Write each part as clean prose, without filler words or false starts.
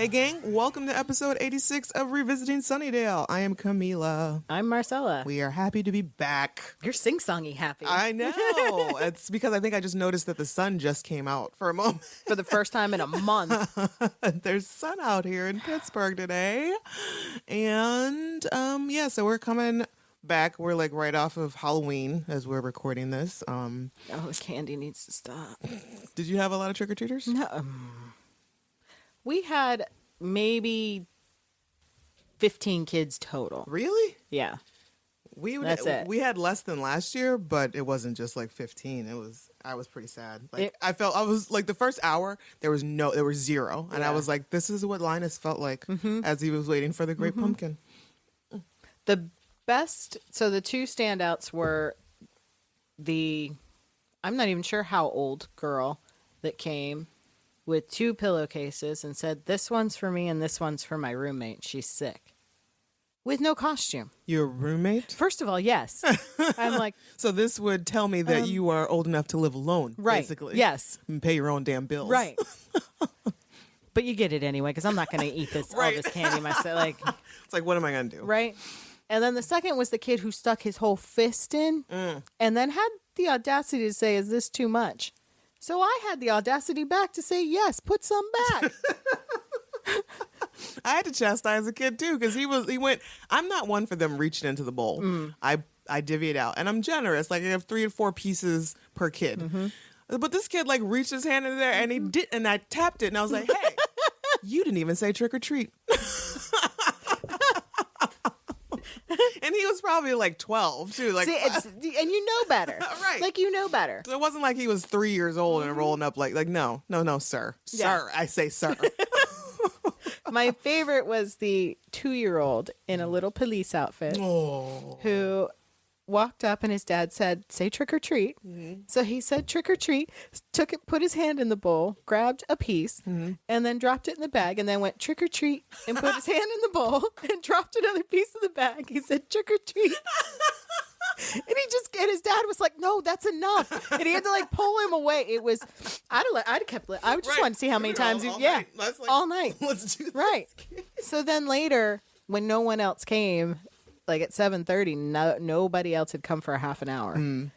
Hey gang, welcome to episode 86 of Revisiting Sunnydale. I am Camila. I'm Marcella. We are happy to be back. You're sing-songy happy. I know. It's because I think I just noticed that the sun just came out for a moment. For the first time in a month. There's sun out here in Pittsburgh today. And so we're coming back. We're like right off of Halloween as we're recording this. This candy needs to stop. Did you have a lot of trick-or-treaters? No. We had maybe 15 kids total. Really? Yeah. That's it. We had less than last year, but it wasn't just like 15. I was pretty sad. I was like the first hour there was zero, and I was like, this is what Linus felt like as he was waiting for the Great Pumpkin. The best, so the two standouts were I'm not even sure how old girl that came with 2 pillowcases and said, this one's for me and this one's for my roommate. She's sick. With no costume. Your roommate? First of all, yes. I'm like... So this would tell me that you are old enough to live alone, right, basically. Yes. And pay your own damn bills. Right. But you get it anyway, because I'm not going to eat all this candy myself. It's like, what am I going to do? Right? And then the second was the kid who stuck his whole fist in and then had the audacity to say, is this too much? So I had the audacity back to say, yes, put some back. I had to chastise a kid too, because he went, I'm not one for them reaching into the bowl. I divvy it out, and I'm generous. Like I have 3 or 4 pieces per kid. But this kid like reached his hand in there and he did, and I tapped it and I was like, hey, you didn't even say trick or treat. And he was probably like 12 too. Like, see, and you know better. Right. Like, you know better. So it wasn't like he was 3 years old and rolling up like no, sir. Yeah. Sir, I say sir. My favorite was the 2-year-old in a little police outfit who walked up and his dad said, say trick or treat. So he said trick or treat, took it, put his hand in the bowl, grabbed a piece, and then dropped it in the bag, and then went trick or treat and put his hand in the bowl and dropped another piece in the bag. He said trick or treat. And his dad was like, no, that's enough. And he had to like pull him away. It was, I just wanted to see how many times all night. Let's do this. Right. So then later, when no one else came, like at 7:30, nobody else had come for a half an hour.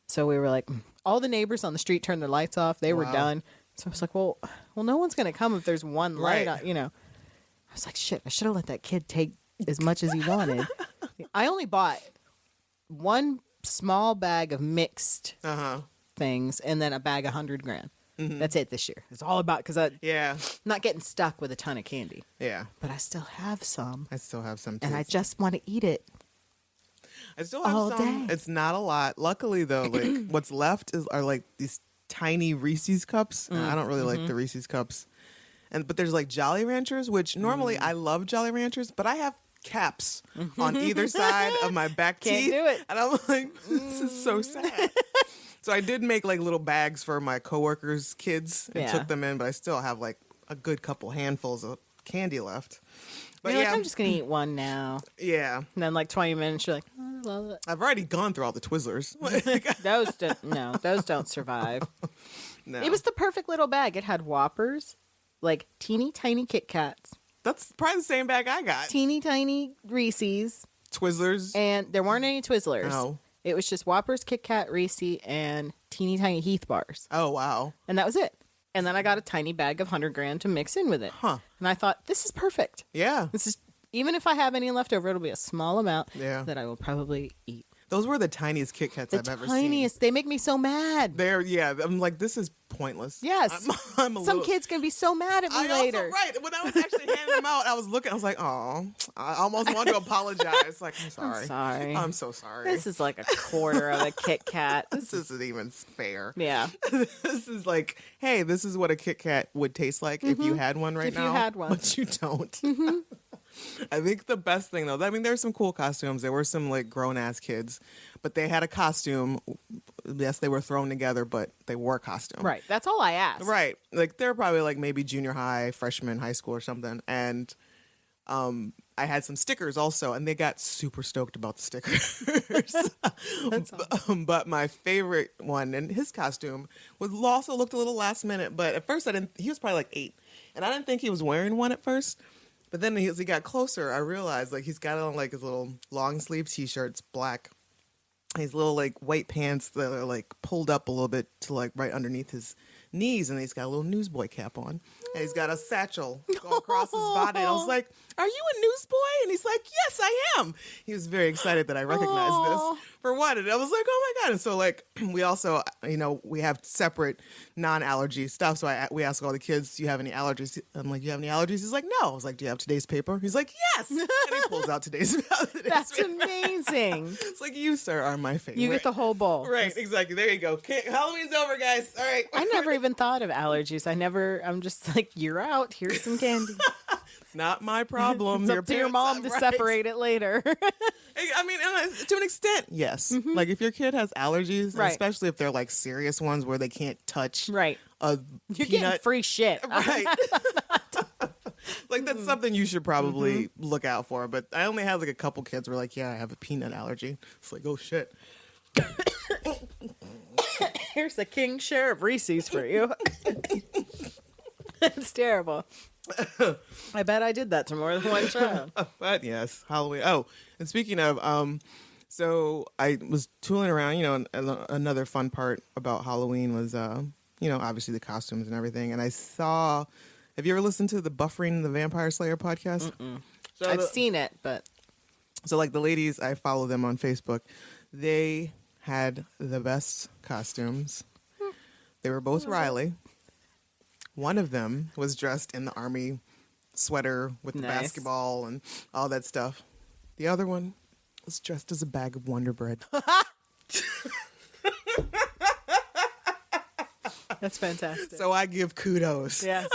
So we were like, all the neighbors on the street turned their lights off. They were done. So I was like, well, no one's going to come if there's one light on, I was like, shit, I should have let that kid take as much as he wanted. I only bought one small bag of mixed things and then a bag of 100 grand. That's it this year. It's all about, because I'm not getting stuck with a ton of candy. Yeah. But I still have some. I still have some too. And I just want to eat it. I still have all some. day. It's not a lot. Luckily though, like what's left are like these tiny Reese's cups. And I don't really like the Reese's cups. But there's like Jolly Ranchers, which normally I love Jolly Ranchers, but I have caps on either side of my back teeth. Can't do it. And I'm like, this is so sad. So I did make like little bags for my coworkers' kids and took them in, but I still have like a good couple handfuls of candy left. But You're like, I'm just going to eat one now. Yeah. And then like 20 minutes, you're like, oh, I love it. I've already gone through all the Twizzlers. Those don't survive. No. It was the perfect little bag. It had Whoppers, like teeny tiny Kit Kats. That's probably the same bag I got. Teeny tiny Reese's. Twizzlers. And there weren't any Twizzlers. No. It was just Whoppers, Kit Kat, Reese, and teeny tiny Heath bars. Oh, wow. And that was it. And then I got a tiny bag of 100 grand to mix in with it. Huh. And I thought, this is perfect. Yeah. This is, even if I have any left over, it'll be a small amount that I will probably eat. Those were the tiniest Kit Kats I've ever seen. Tiniest. They make me so mad. I'm like, this is pointless. Yes. Some kids can be so mad at me later. Right. When I was actually handing them out, I was like, oh, I almost wanted to apologize. Like, I'm sorry. I'm so sorry. This is like a quarter of a Kit Kat. This isn't even fair. Yeah. This is like, hey, this is what a Kit Kat would taste like if you had one right now. If you had one. But you don't. I think the best thing though, I mean, there's some cool costumes. There were some like grown ass kids, but they had a costume. Yes, they were thrown together, but they wore a costume. Right. That's all I asked. Right. Like they're probably like maybe junior high, freshman, high school or something. And I had some stickers also, and they got super stoked about the stickers. That's awesome. But my favorite one, and his costume was also looked a little last minute, but at first I didn't. He was probably like 8. And I didn't think he was wearing one at first. But then as he got closer, I realized like he's got on like his little long sleeve t-shirts, black. His little like white pants that are like pulled up a little bit to like right underneath his knees, and he's got a little newsboy cap on, and he's got a satchel going across his body. And I was like, "Are you a newsboy?" And he's like, "Yes, I am." He was very excited that I recognized this for one, and I was like, "Oh my god!" And so like we also, we have separate non-allergy stuff. So we ask all the kids, "Do you have any allergies?" I'm like, "Do you have any allergies?" He's like, "No." I was like, "Do you have today's paper?" He's like, "Yes." And he pulls out today's That's paper. amazing. It's like, you, sir, are my favorite. You get the whole bowl. Right, exactly. There you go. Okay, Halloween's over, guys. All right. I never even thought of allergies. I'm just like, you're out. Here's some candy. It's not my problem. It's up to your mom to separate it later. I mean, to an extent, yes. Like if your kid has allergies, Right. especially if they're like serious ones where they can't touch Right. a You're peanut. getting free shit. Right. Like that's something you should probably look out for. But I only had like a couple kids who were like, "Yeah, I have a peanut allergy." It's like, oh shit. Here's a king share of Reese's for you. It's terrible. I bet I did that to more than one child. But yes, Halloween. Oh, and speaking of, so I was tooling around. Another fun part about Halloween was, obviously the costumes and everything. And I saw. Have you ever listened to the Buffering the Vampire Slayer podcast? So I've seen it, but so like the ladies, I follow them on Facebook. They had the best costumes. They were both Riley. One of them was dressed in the army sweater with the Nice. basketball and all that stuff. The other one was dressed as a bag of Wonder Bread. that's fantastic. So I give kudos Yes.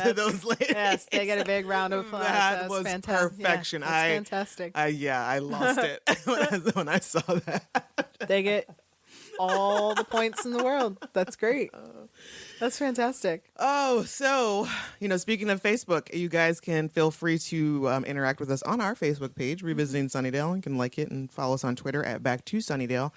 to those ladies. Yes, they get a big round of applause. That was fantastic. perfection. Yeah, that's fantastic. I lost it when I saw that. They get all the points in the world. That's great. That's fantastic. Oh, so, speaking of Facebook, you guys can feel free to interact with us on our Facebook page, Revisiting Sunnydale. You can like it and follow us on Twitter at Back to Sunnydale.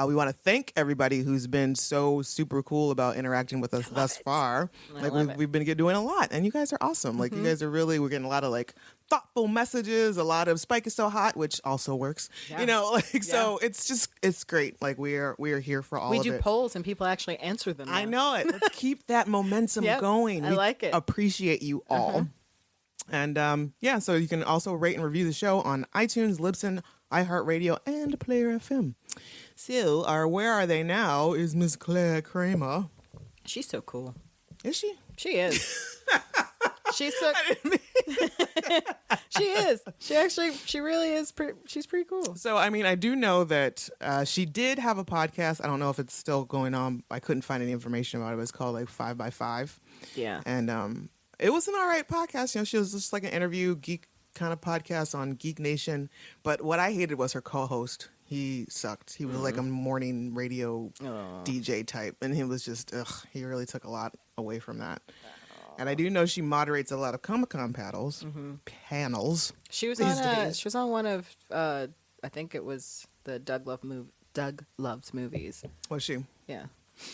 We want to thank everybody who's been so super cool about interacting with us thus far. Like we've been doing a lot, and you guys are awesome. Like you guys are we're getting a lot of like thoughtful messages, a lot of Spike is so hot, which also works. Yeah. So it's great. Like we are here for all We of do it. polls and people actually answer them. I now. know it. Let's keep that momentum Yep, going. I We like it. Appreciate you all. And so you can also rate and review the show on iTunes, Libsyn, iHeartRadio, and Player FM. So our Where Are They Now is Miss Claire Kramer. She's so cool. Is she? She is. She's so. She is. She really is. She's pretty cool. So, I mean, I do know that she did have a podcast. I don't know if it's still going on. I couldn't find any information about it. It was called like 5x5. Yeah. And it was an all right podcast. She was just like an interview geek kind of podcast on Geek Nation. But what I hated was her co-host. He sucked. He was like a morning radio DJ type. And he was just, he really took a lot away from that. And I do know she moderates a lot of Comic-Con panels. She was these on. days. She was on one of. I think it was the Doug Loves Movies. Was she? Yeah,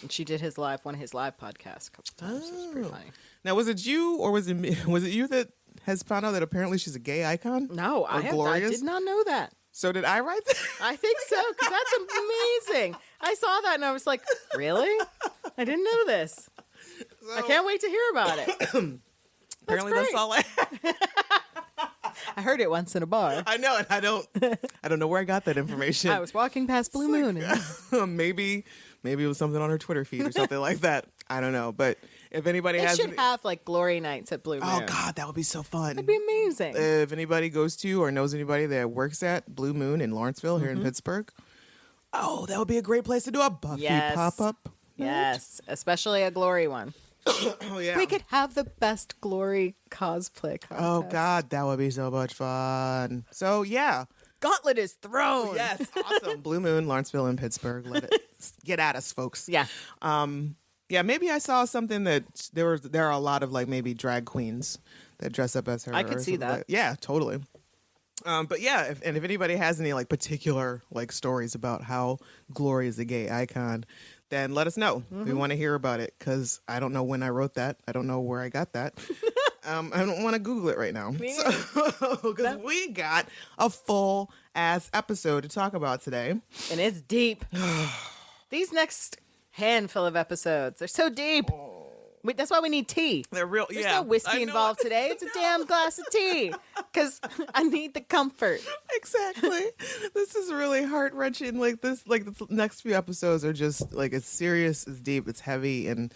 and she did one of his live podcasts a couple times. It was pretty funny. Now, was it you or was it me? Was it you that has found out that apparently she's a gay icon? No, I did not know that. So did I write that? I think so, because that's amazing. I saw that and I was like, really? I didn't know this. I can't wait to hear about it. Apparently that's all I had. I heard it once in a bar. I know, and I don't know where I got that information. I was walking past Blue Moon. And maybe it was something on her Twitter feed or something like that. I don't know, but if anybody they has should have like glory nights at Blue Moon. oh god, that would be so fun. That'd be amazing. If anybody goes to or knows anybody that works at Blue Moon in Lawrenceville here in Pittsburgh, oh, that would be a great place to do a Buffy Yes. pop-up. Yes, especially a glory one. Oh yeah. We could have the best glory cosplay contest. Oh god, that would be so much fun. So yeah. Gauntlet is thrown. Yes, awesome. Blue Moon, Lawrenceville, and Pittsburgh. Let it get at us, folks. Yeah. Yeah, maybe I saw something that there are a lot of like maybe drag queens that dress up as her. I could or see something that. like- yeah, totally. But yeah, if anybody has any like particular like stories about how Glory is a gay icon, then let us know. We want to hear about it because I don't know when I wrote that. I don't know where I got that. I don't want to Google it right now. Because we got a full ass episode to talk about today. And it's deep. These next handful of episodes, they're so deep. That's why we need tea. They're real. There's no whiskey involved today. It's a damn glass of tea. Because I need the comfort. Exactly. This is really heart wrenching. Like the next few episodes are just like, it's serious, it's deep, it's heavy, and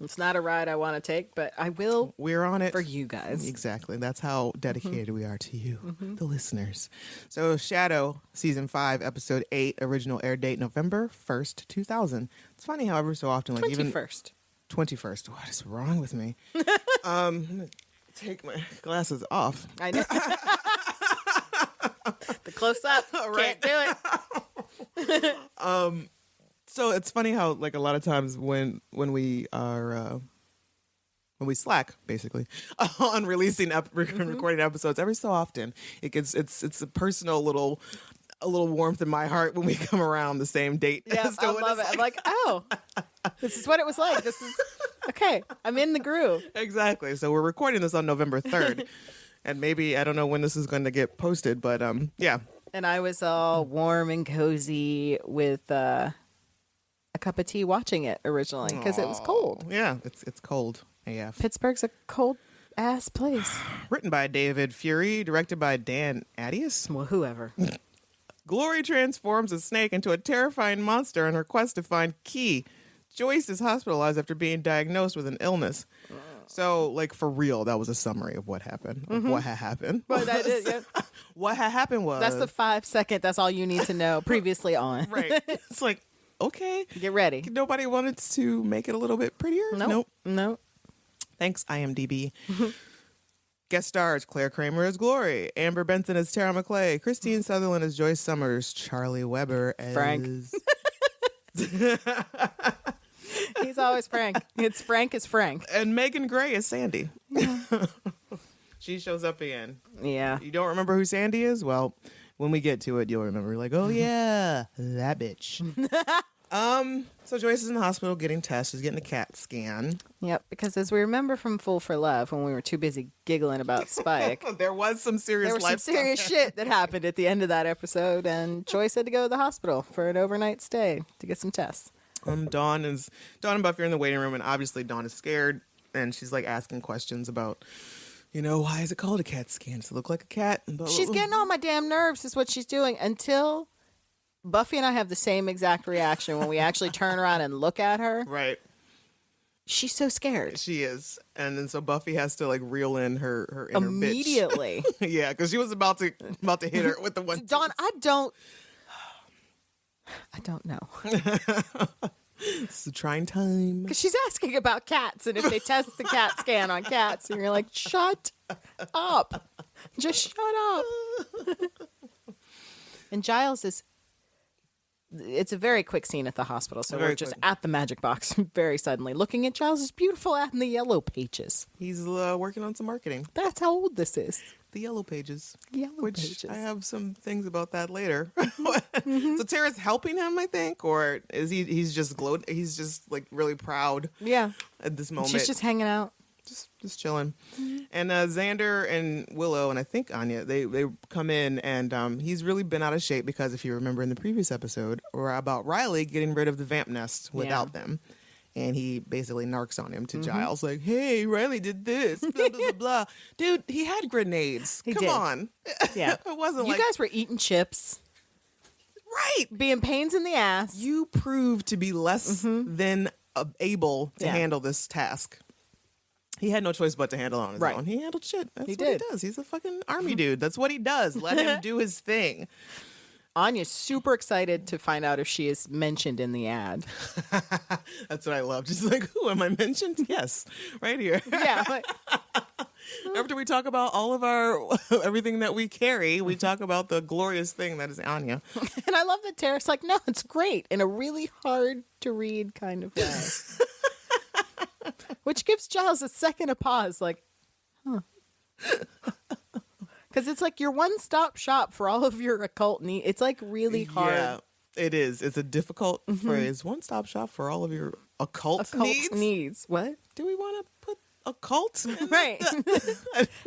it's not a ride I want to take, but I will. We're on it for you guys. Exactly. That's how dedicated we are to you, the listeners. So Shadow, season 5, episode 8, original air date November 1st, 2000. It's funny how every so often, like 21st. 21st. What is wrong with me? I'm gonna take my glasses off. I know. The close up. Right. Can't do it. So it's funny how, like, a lot of times when we are when we slack, basically, on releasing recording episodes, every so often it's a personal little warmth in my heart when we come around the same date. Yeah, I love it. I'm like, oh, this is what it was like. This is okay. I'm in the groove. Exactly. So we're recording this on November 3rd, and maybe I don't know when this is going to get posted, but yeah. And I was all warm and cozy with a cup of tea watching it originally because it was cold. Yeah, it's cold AF. Pittsburgh's a cold ass place. Written by David Fury, directed by Dan Attias. Well, whoever. Glory transforms a snake into a terrifying monster on her quest to find Key. Joyce is hospitalized after being diagnosed with an illness. So, like, for real, that was a summary of what happened. Of what had happened. Well, that is, yeah. What had happened was... That's the 5-second, that's all you need to know previously on. Right. It's like, okay. Get ready. Nobody wanted to make it a little bit prettier? Nope. Thanks, IMDb. Guest stars Claire Kramer as Glory, Amber Benson as Tara McClay, Christine Sutherland as Joyce Summers, Charlie Weber as... Frank. He's always Frank. It's Frank is Frank. And Megan Gray as Sandy. Yeah. She shows up again. Yeah. You don't remember who Sandy is? Well, when we get to it, you'll remember. Like, oh yeah, that bitch. So Joyce is in the hospital getting tests. She's getting a CAT scan. Yep, because as we remember from Fool for Love, when we were too busy giggling about Spike, there was some serious shit that happened at the end of that episode, and Joyce had to go to the hospital for an overnight stay to get some tests. Dawn and Buffy are in the waiting room, and obviously Dawn is scared, and she's like asking questions about, why is it called a CAT scan? Does it look like a cat? She's getting on my damn nerves is what she's doing until Buffy and I have the same exact reaction when we actually turn around and look at her. Right. She's so scared. She is. And then so Buffy has to like reel in her inner immediately. Bitch. Yeah, because she was about to hit her with the one. Dawn, I don't know. It's a trying time. Because she's asking about cats, and if they test the CAT scan on cats, and you're like, shut up. Just shut up. And Giles is... It's a very quick scene at the hospital, so we're just at the magic box very suddenly, looking at Giles' beautiful ad in the yellow pages. He's working on some marketing. That's how old this is. The yellow pages. Pages. I have some things about that later. So Tara's helping him, I think, or is he's just he's just like really proud. Yeah. At this moment. She's just hanging out. Just chilling. And Xander and Willow and I think Anya, they come in, and he's really been out of shape because if you remember in the previous episode, or about Riley getting rid of the vamp nest without them. And he basically narcs on him to Giles, like, hey, Riley did this, blah, blah, blah, blah. Dude, he had grenades. Come on. Yeah. It wasn't you guys were eating chips. Right. Being pains in the ass. You proved to be less than able to handle this task. He had no choice but to handle it on his own. He handled shit. That's what he does. He's a fucking army dude. That's what he does. Let him do his thing. Anya's super excited to find out if she is mentioned in the ad. That's what I love. Just like, who am I mentioned? Yes, right here. Yeah. Like, after we talk about all of our everything that we carry, we talk about the glorious thing that is Anya. And I love that Tara's like, no, it's great in a really hard to read kind of way. Which gives Giles a second of pause, like, huh. Because it's like your one-stop shop for all of your occult needs. It's like really hard. Yeah, it is. It's a difficult phrase. One-stop shop for all of your occult needs. What? Do we want to put a cult? Right.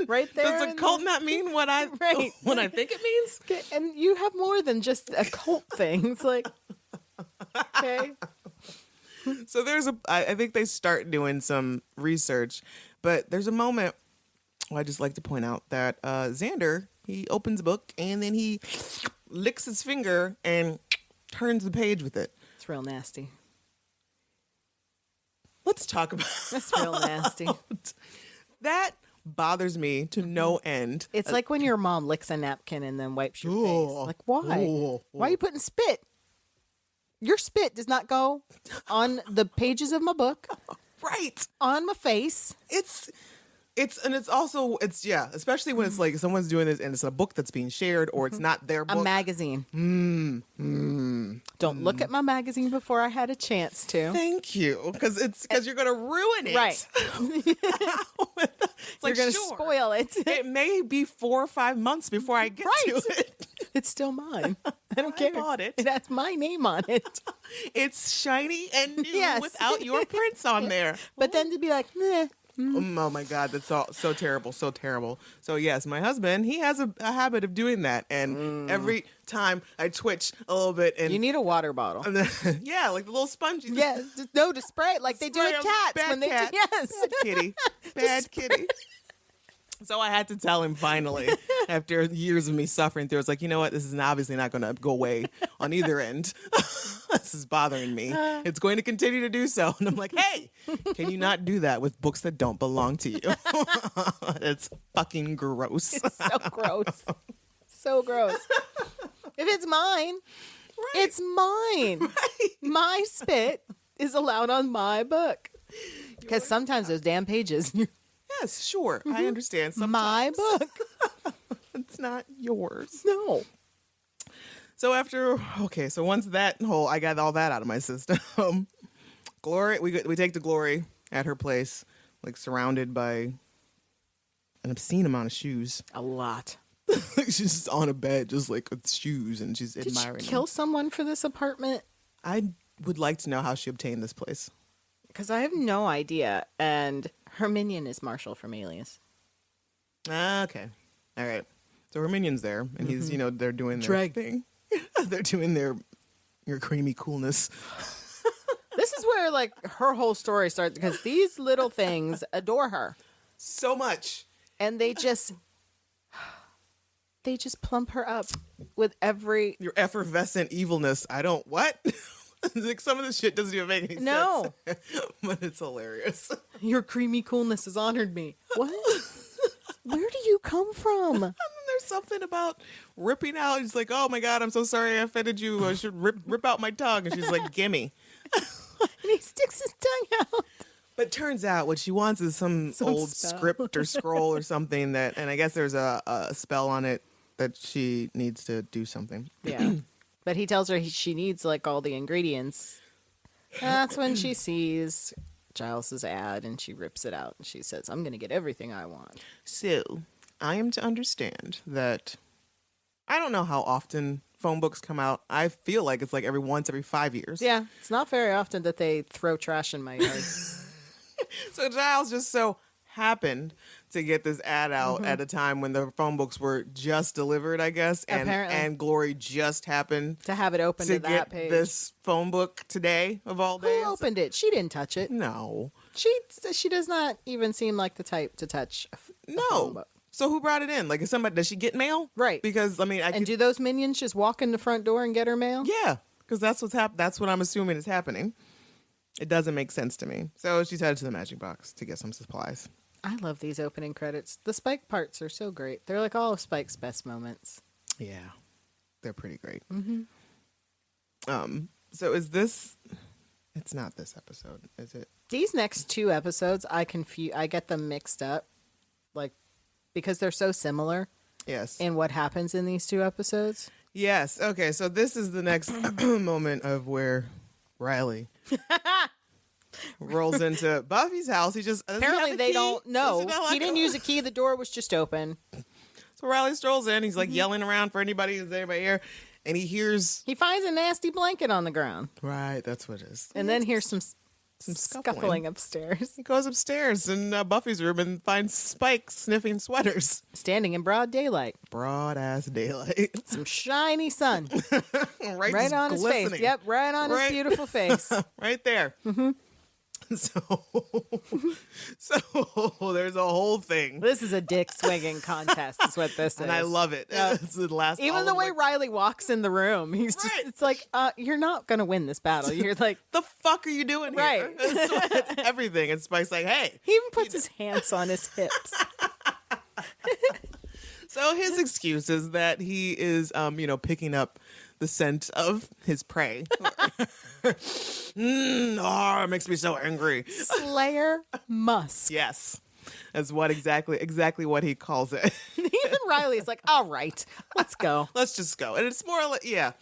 Right there. Does a cult not mean what I Right. what I think it means? Okay, and you have more than just a cult thing. It's like, okay. So I think they start doing some research, but there's a moment I just like to point out that Xander, he opens a book and then he licks his finger and turns the page with it. It's real nasty. Let's talk about That's real nasty. that. Bothers me to no end. It's like when your mom licks a napkin and then wipes your face. Like, why? Why are you putting spit? Your spit does not go on the pages of my book. Right. On my face. It's also especially when it's like someone's doing this and it's a book that's being shared or it's not their book. A magazine. Don't look at my magazine before I had a chance to. Thank you. Because you're going to ruin it. Right. You're going to spoil it. It may be 4 or 5 months before I get to it. It's still mine. I don't care. I bought it. It has my name on it. It's shiny and new Yes. without your prints on there. But then to be like, meh. Oh my God, that's so terrible, so terrible. So yes, my husband, he has a habit of doing that, and every time I twitch a little bit, and You need a water bottle. yeah, like the little sponge. Yeah, no, to spray it like they do Spray with 'em. cats Bad when they cat. do. Yes. Bad kitty, bad kitty. So I had to tell him finally, after years of me suffering through, it's like, you know what, this is obviously not going to go away on either end. This is bothering me. It's going to continue to do so. And I'm like, hey, can you not do that with books that don't belong to you? It's fucking gross. It's so gross. So gross. If it's mine, it's mine. Right. My spit is allowed on my book. Because sometimes those damn pages, Yes, sure. I understand. my Sometimes book. it's not yours. No. So once I got all that out of my system. Glory, we take to Glory at her place, like surrounded by an obscene amount of shoes. A lot. She's just on a bed, just like with shoes, and she's Did admiring she kill them. someone for this apartment? I would like to know how she obtained this place. Because I have no idea. And her minion is Marshall from Alias. Okay. All right. So her minion's there, and he's, they're doing their Drag. thing. They're doing your creamy coolness. This is where, like, her whole story starts. Because these little things adore her. So much. And they just plump her up with every... Your effervescent evilness. What? Like some of this shit doesn't even make any No. sense. But it's hilarious. Your creamy coolness has honored me. What? Where do you come from? And then there's something about ripping out. He's like, oh my God, I'm so sorry I offended you. I should rip out my tongue. And she's like, gimme. And he sticks his tongue out. But turns out what she wants is some old spell. script or scroll or something and I guess there's a spell on it that she needs to do something. Yeah. But he tells her she needs, like, all the ingredients. That's when she sees Giles's ad and she rips it out and she says, I'm going to get everything I want. So I am to understand that I don't know how often phone books come out. I feel like it's like every 5 years. Yeah. It's not very often that they throw trash in my yard. So Giles just so happened to get this ad out at a time when the phone books were just delivered, I guess. Apparently. And Glory just happened To have it open to to that get page. this phone book today of all days. Who opened it? She didn't touch it. No. She does not even seem like the type to touch a phone No. book. So who brought it in? Like, is somebody, does she get mail? Right. Because, I mean, And do those minions just walk in the front door and get her mail? yeah, because that's that's what I'm assuming is happening. It doesn't make sense to me. So she's headed to the magic box to get some supplies. I love these opening credits. The Spike parts are so great. They're like all of Spike's best moments. Yeah, they're pretty great. So is this? It's not this episode, is it? These next two episodes, I get them mixed up, like, because they're so similar Yes. in what happens in these two episodes. Yes. Okay. So this is the next moment of where Riley rolls into Buffy's house. He just Apparently they don't know. He didn't use a key. The door was just open. So Riley strolls in. He's like yelling around for anybody who's there by ear, and he hears. He finds a nasty blanket on the ground, Right. That's what it is. and then hears some some scuffling upstairs. He goes upstairs in Buffy's room and finds Spike sniffing sweaters. Standing in broad daylight. Broad ass daylight. Some shiny sun. right on his face. Yep, right on his beautiful face. Right there. Mm-hmm. So there's a whole thing. This is a dick swinging contest, is what this is. And I love it. It's the last. Even the way Riley walks in the room, he's just, it's like, you're not going to win this battle. You're like, the fuck are you doing here? Right. Everything. And Spike's like, hey. He even puts his hands on his hips. So his excuse is that he is, picking up the scent of his prey. It makes me so angry. Slayer musk. Yes. That's what exactly what he calls it. Even Riley's like, all right, let's go. Let's just go. And it's more like, yeah.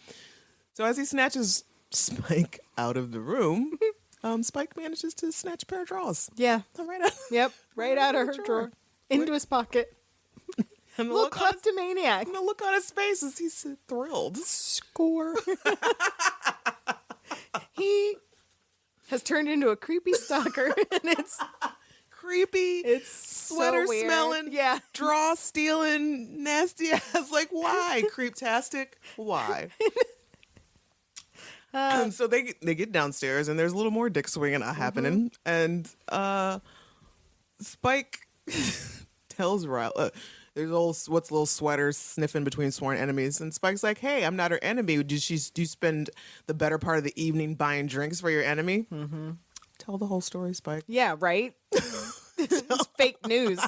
So as he snatches Spike out of the room, Spike manages to snatch a pair of drawers. Yeah. Right out of her drawer. Into his pocket. And little kleptomaniac. And the look on his face is he's thrilled. Score. He has turned into a creepy stalker, and it's creepy. It's sweater so weird. smelling. Yeah. Draw stealing. Nasty ass. Like, why? Creeptastic. Why? So they get downstairs, and there's a little more dick swinging happening, and Spike tells Riley. There's little sweaters sniffing between sworn enemies. And Spike's like, hey, I'm not her enemy. Do you spend the better part of the evening buying drinks for your enemy? Mm-hmm. Tell the whole story, Spike. Yeah, right? It's fake news.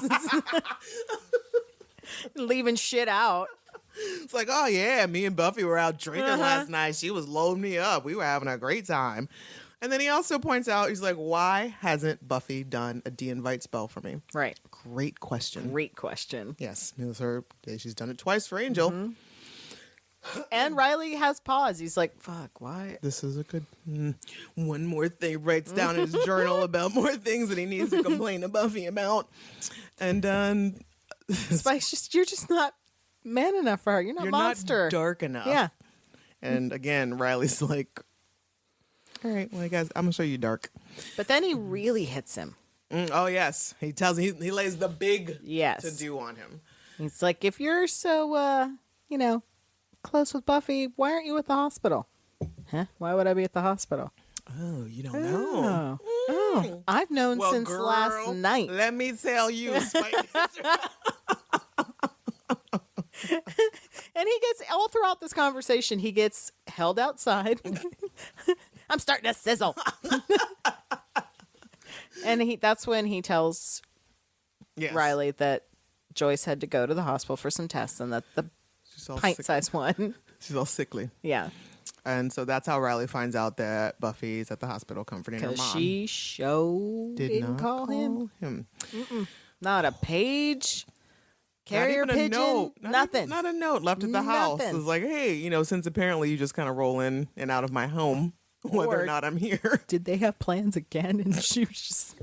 Leaving shit out. It's like, oh, yeah, me and Buffy were out drinking last night. She was loading me up. We were having a great time. And then he also points out, he's like, why hasn't Buffy done a de-invite spell for me? Right. Great question. Yes. It was her. She's done it twice for Angel. Mm-hmm. And Riley has pause. He's like, fuck, why? This is a good one more thing. He writes down in his journal about more things that he needs to complain to Buffy about. And Spike's just, you're just not man enough for her. You're not monster. Not dark enough. Yeah. And again, Riley's like, all right, well, guys, I'm going to show you dark. But then he really hits him. Oh, yes. He tells him, he lays the big to do on him. He's like, if you're so, close with Buffy, why aren't you at the hospital? Huh? Why would I be at the hospital? Oh, you don't know. Oh, I've known since girl, last night. Let me tell you, Spike. And he gets, all throughout this conversation, he gets held outside. I'm starting to sizzle. And that's when he tells Riley that Joyce had to go to the hospital for some tests and that the pint-sized one. She's all sickly. Yeah. And so that's how Riley finds out that Buffy's at the hospital comforting her mom. Because she didn't call him. Not a page. Carrier pigeon. Note. Nothing. Not a note left at the house. It's like, hey, since apparently you just kind of roll in and out of my home, whether or not I'm here. Did they have plans again? And she was just,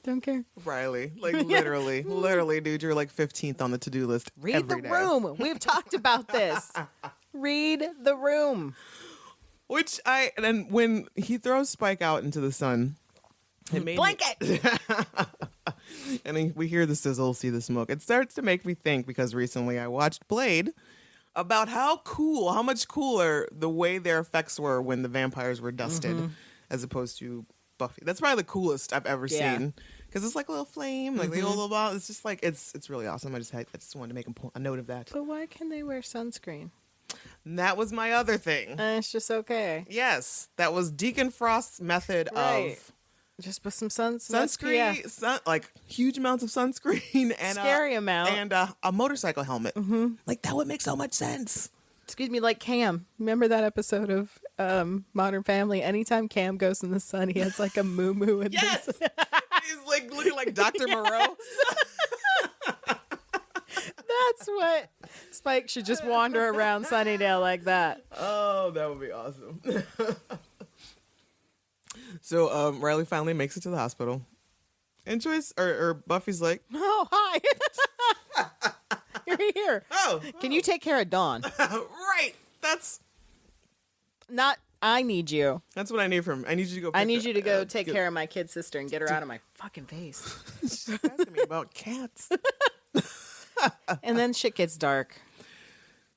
don't care. Riley, like literally, dude, you're like 15th on the to-do list. Read the room. We've talked about this. Read the room. And when he throws Spike out into the sun, it made blanket. And we hear the sizzle, see the smoke. It starts to make me think, because recently I watched Blade, about how much cooler the way their effects were when the vampires were dusted, as opposed to Buffy. That's probably the coolest I've ever seen, because it's like a little flame, like the old little ball. It's just like it's really awesome. I just wanted to make a note of that. But why can they wear sunscreen? And that was my other thing. It's just okay. Yes, that was Deacon Frost's method of. Just put some sunscreen, like huge amounts of sunscreen, and scary amount, and a motorcycle helmet. Mm-hmm. Like that would make so much sense. Excuse me, like Cam. Remember that episode of Modern Family? Anytime Cam goes in the sun, he has like a moo-moo. Yes, he's like looking like Dr. Moreau. That's what Spike should just wander around Sunnydale like that. Oh, that would be awesome. So Riley finally makes it to the hospital, and Joyce or Buffy's like, "Oh, hi, you're here. Can you take care of Dawn?" Right. That's not I need you. That's what I need from. I need you to go. I need you to go take care of my kid sister and get her out of my fucking face. She's asking me about cats. And then shit gets dark.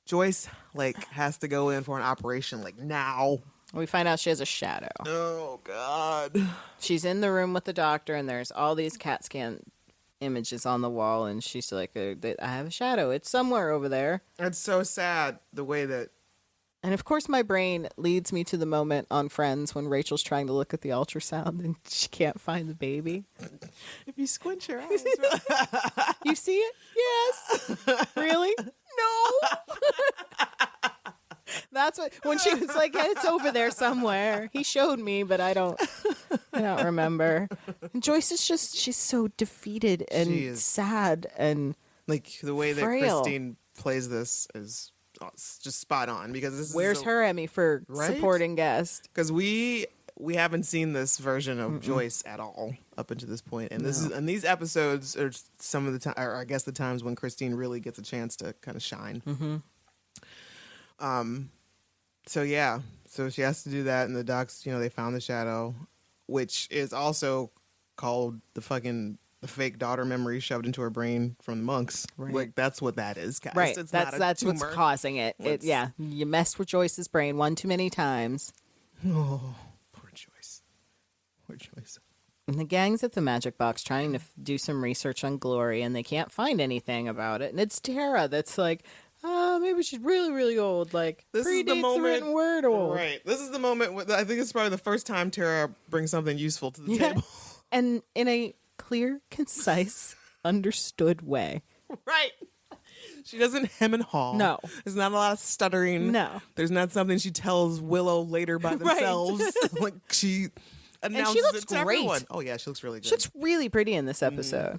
Joyce has to go in for an operation now. We find out she has a shadow. Oh God. She's in the room with the doctor, and there's all these CAT scan images on the wall, and she's like, I have a shadow. It's somewhere over there. It's so sad the way that. And of course, my brain leads me to the moment on Friends when Rachel's trying to look at the ultrasound and she can't find the baby. If you squint your eyes, You see it? Yes. Really? No. That's what, when she was like, it's over there somewhere. He showed me, but I don't remember. And Joyce is she's so defeated and sad and the way that frail. Christine plays this is just spot on because this where's is her Emmy for supporting guest? Because we haven't seen this version of Joyce at all up until this point, and these episodes are some of the time, or I guess the times when Christine really gets a chance to kind of shine. So she has to do that, and the docs, they found the shadow, which is also called the fake daughter memory shoved into her brain from the monks. Right. That's what that is, guys. Right. It's that's what's causing it. You messed with Joyce's brain one too many times. Oh, poor Joyce. Poor Joyce. And the gang's at the magic box trying to do some research on Glory, and they can't find anything about it. And it's Tara that's like, maybe she's really, really old. This predates is the moment, written word old. Right. This is the moment. I think it's probably the first time Tara brings something useful to the table. And in a clear, concise, understood way. Right. She doesn't hem and haw. No. There's not a lot of stuttering. No. There's not something she tells Willow later by themselves. Right. She announces and she looks it to great. everyone. Oh, yeah, she looks really good. She looks really pretty in this episode.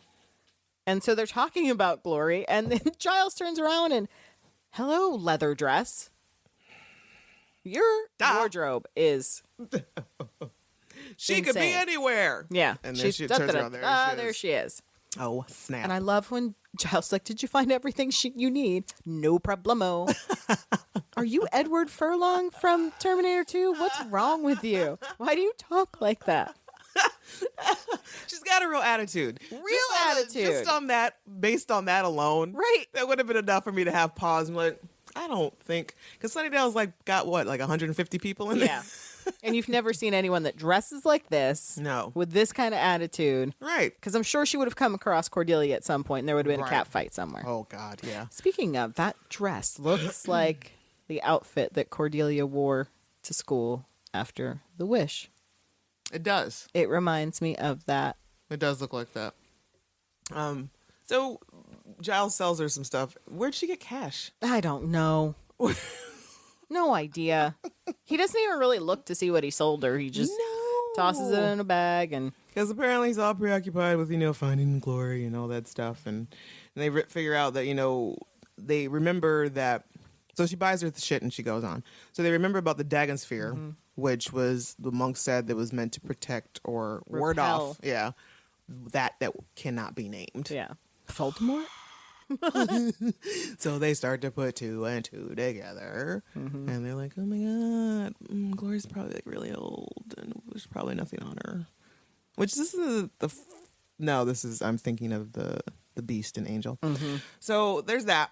And so they're talking about Glory, and then Giles turns around and, hello, leather dress. Your wardrobe is She could be anywhere. Yeah. And then she turns around there. There she is. Oh, snap. And I love when Giles like, did you find everything you need? No problemo. Are you Edward Furlong from Terminator 2? What's wrong with you? Why do you talk like that? She's got a real attitude. Just on that, based on that alone. Right. That would have been enough for me to have pause and be like, I don't think. Because Sunnydale's got what, 150 people in there? Yeah. And you've never seen anyone that dresses like this. No. With this kind of attitude. Right. Because I'm sure she would have come across Cordelia at some point and there would have been a cat fight somewhere. Oh, God, yeah. Speaking of, that dress looks like the outfit that Cordelia wore to school after the Wish. It does. It reminds me of that. It does look like that. So Giles sells her some stuff. Where'd she get cash? I don't know. No idea. He doesn't even really look to see what he sold her. He just tosses it in a bag, and because apparently he's all preoccupied with finding Glory and all that stuff, and they figure out that they remember that. So she buys her the shit and she goes on. So they remember about the Dagon Sphere, which was the monk said that was meant to protect or ward off. Yeah, that cannot be named. Yeah, Voldemort. So they start to put two and two together, and they're like, "Oh my God, Glory's probably really old, and there's probably nothing on her." Which this is I'm thinking of the Beast and Angel. So there's that.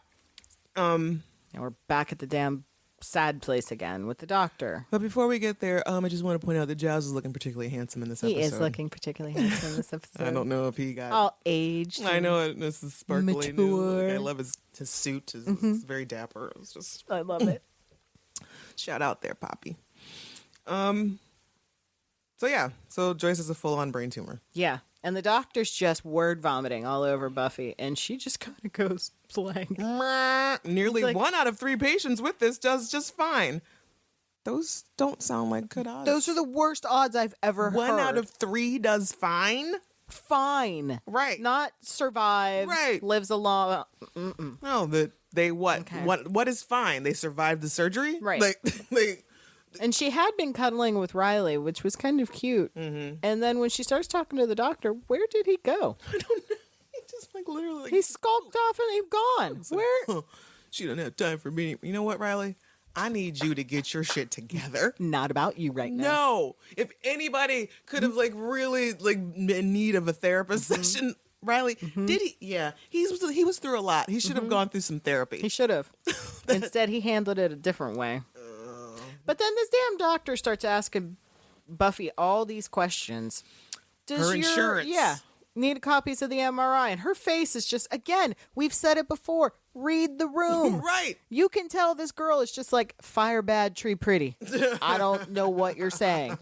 And we're back at the damn sad place again with the doctor. But before we get there, I just want to point out that Giles is looking particularly handsome in this episode. He is looking particularly handsome in this episode. I don't know if he got all aged. I know it. This is sparkly. Mature. I love his suit. It's very dapper. It's just I love it. Shout out there, Poppy. So Joyce has a full-on brain tumor. Yeah. And the doctor's just word vomiting all over Buffy, and she just kind of goes blank. Nearly 1 out of 3 patients with this does just fine. Those don't sound like good odds. Those are the worst odds I've ever heard. 1 out of 3 does fine? Fine. Right. Not survives. Right. Lives a long... No, they what? Okay. What is fine? They survived the surgery? Right. And she had been cuddling with Riley, which was kind of cute. And then when she starts talking to the doctor, where did he go? I don't know. He just literally... He skulked off and he's gone. Where? She don't have time for me. You know what, Riley? I need you to get your shit together. Not about you right now. No. If anybody could have like really like in need of a therapist session, Riley, did he? Yeah. He was through a lot. He should have gone through some therapy. He should have. Instead, he handled it a different way. But then this damn doctor starts asking Buffy all these questions. Does Her insurance. Yeah. Need copies of the MRI. And her face is just, again, we've said it before. Read the room. Right. You can tell this girl is just like fire bad, tree pretty. I don't know what you're saying.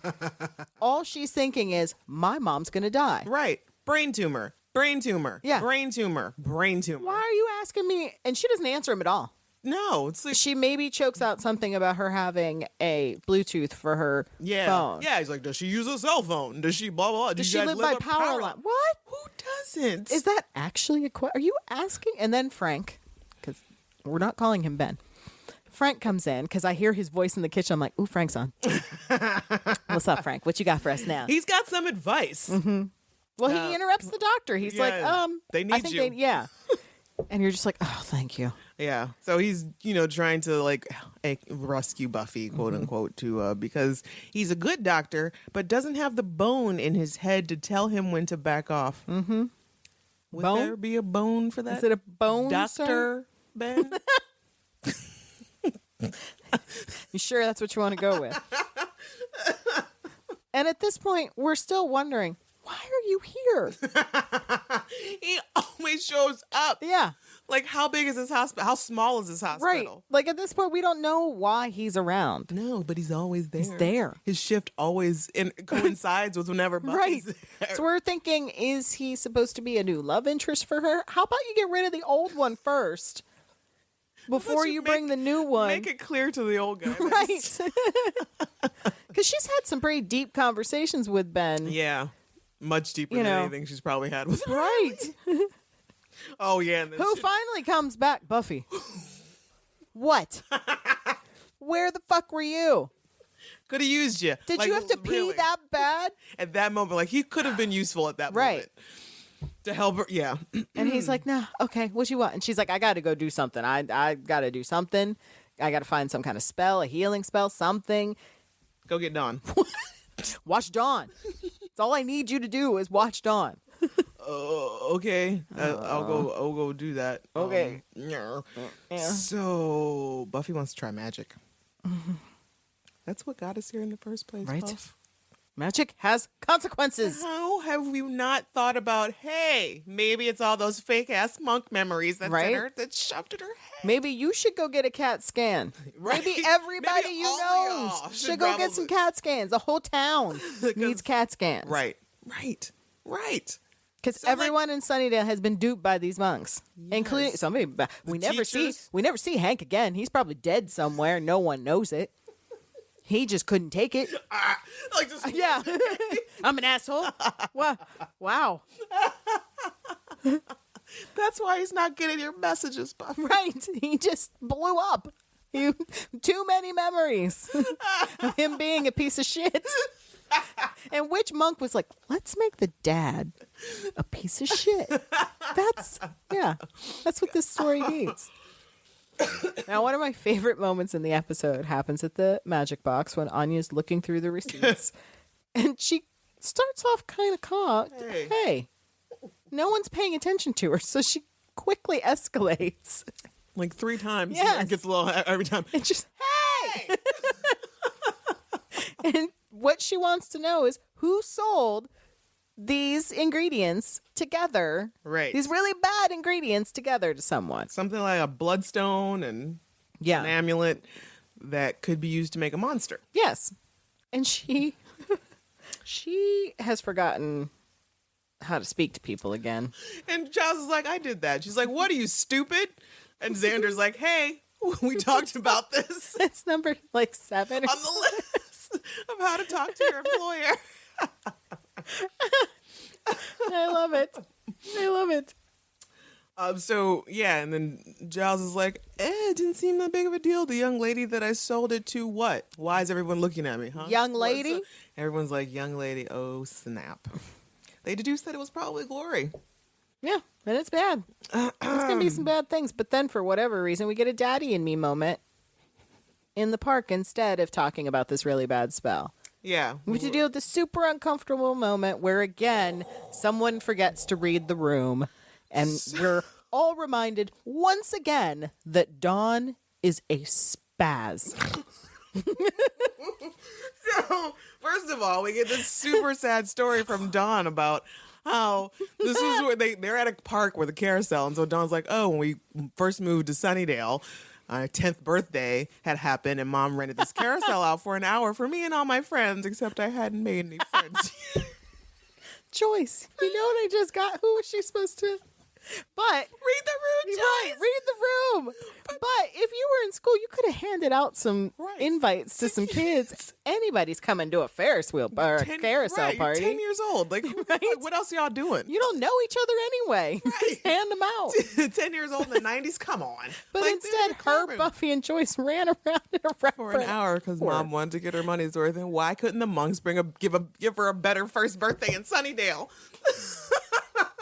All she's thinking is, my mom's going to die. Right. Brain tumor. Brain tumor. Yeah. Brain tumor. Brain tumor. Why are you asking me? And she doesn't answer him at all. No. It's like, She maybe chokes out something about her having a Bluetooth for her phone. Yeah. He's like, does she use a cell phone? Does she blah, blah, blah? Does Do she you guys live by on power line? What? Who doesn't? Is that actually a question? Are you asking? And then Frank, because we're not calling him Ben. Frank comes in because I hear his voice in the kitchen. I'm like, ooh, Frank's on. What's up, Frank? What you got for us now? He's got some advice. Well, he interrupts the doctor. He's like, they need I think you. yeah. And you're just like, oh, thank you. Yeah. So he's, trying to like rescue Buffy, quote unquote, to because he's a good doctor, but doesn't have the bone in his head to tell him when to back off. Mm-hmm. Would Bone? there be a bone for that? Is it a bone, Doctor sir? Ben? You sure that's what you want to go with? And at this point, we're still wondering, why are you here? He always shows up. Yeah. Like, how big is this hospital? How small is this hospital? Right. Like at this point, we don't know why he's around. No, but he's always there. He's there. His shift always coincides with whenever Buffy's there. So we're thinking, is he supposed to be a new love interest for her? How about you get rid of the old one first before you bring the new one? Make it clear to the old guy. Right. Because she's had some pretty deep conversations with Ben. Yeah. Much deeper than anything she's probably had with her. Right. Oh, yeah. Who finally comes back? Buffy. What? Where the fuck were you? Could have used you. Did you have to pee that bad? At that moment, like, he could have been useful at that Right. moment. To help her, yeah. And he's like, no, okay, what you want? And she's like, I got to go do something. I got to do something. I got to find some kind of spell, a healing spell, something. Go get Dawn. Watch Dawn. That's all I need you to do is watch Dawn. Okay. I'll go do that. Okay. Yeah. Yeah. So Buffy wants to try magic. That's what got us here in the first place, Right. Buff. Magic has consequences. How have we not thought about, hey, maybe it's all those fake ass monk memories that's in her, that's shoved in her head. Maybe you should go get a CAT scan. Right. Maybe everybody Maybe you all know y'all should go get some CAT scans. The whole town needs CAT scans. Right. Because So, everyone in Sunnydale has been duped by these monks, including somebody. We never see Hank again. He's probably dead somewhere. No one knows it. He just couldn't take it. Like just Yeah, I'm an asshole. Wow. That's why he's not getting your messages, Buff. Right. He just blew up. Too many memories of him being a piece of shit. And which monk was like, let's make the dad a piece of shit. That's what this story needs. Now, one of my favorite moments in the episode happens at the magic box when Anya's looking through the receipts. And she starts off kind of calm. Hey, no one's paying attention to her. So she quickly escalates. Like 3 times. Yes. It gets a little every time. And just, hey! And what she wants to know is who sold these ingredients together. Right. These really bad ingredients together to someone. Something like a bloodstone and an amulet that could be used to make a monster. Yes. And she has forgotten how to speak to people again. And Giles is like, I did that. She's like, what are you, stupid? And Xander's like, hey, we talked about this It's number 7 or on the list of how to talk to your employer. I love it. So yeah, and then Giles is like, it didn't seem that big of a deal. The young lady that I sold it to, what? Why is everyone looking at me, huh? Young lady? Everyone's like, young lady, oh snap. They deduced that it was probably Glory. Yeah, and it's bad. It's going to be some bad things. But then for whatever reason, we get a daddy and me moment. in the park instead of talking about this really bad spell. Yeah. We have to deal with this super uncomfortable moment where, again, someone forgets to read the room. And we're all reminded once again that Dawn is a spaz. So, first of all, we get this super sad story from Dawn about how this is where they're at a park with a carousel. And so Dawn's like, oh, when we first moved to Sunnydale, our 10th birthday had happened, and Mom rented this carousel out for an hour for me and all my friends, except I hadn't made any friends. Joyce, you know what I just got? Who was she supposed to? But read the room, right, Joyce. read the room. But if you were in school, you could have handed out some invites to some kids. Anybody's coming to a Ferris wheel or a carousel party. You're 10 years old. Like, what else are y'all doing? You don't know each other anyway. Just hand them out. 10 years old in the 90s? Come on. But like, instead, her, Buffy, and Joyce ran around for an hour because Mom wanted to get her money's worth. And why couldn't the monks give her a better first birthday in Sunnydale?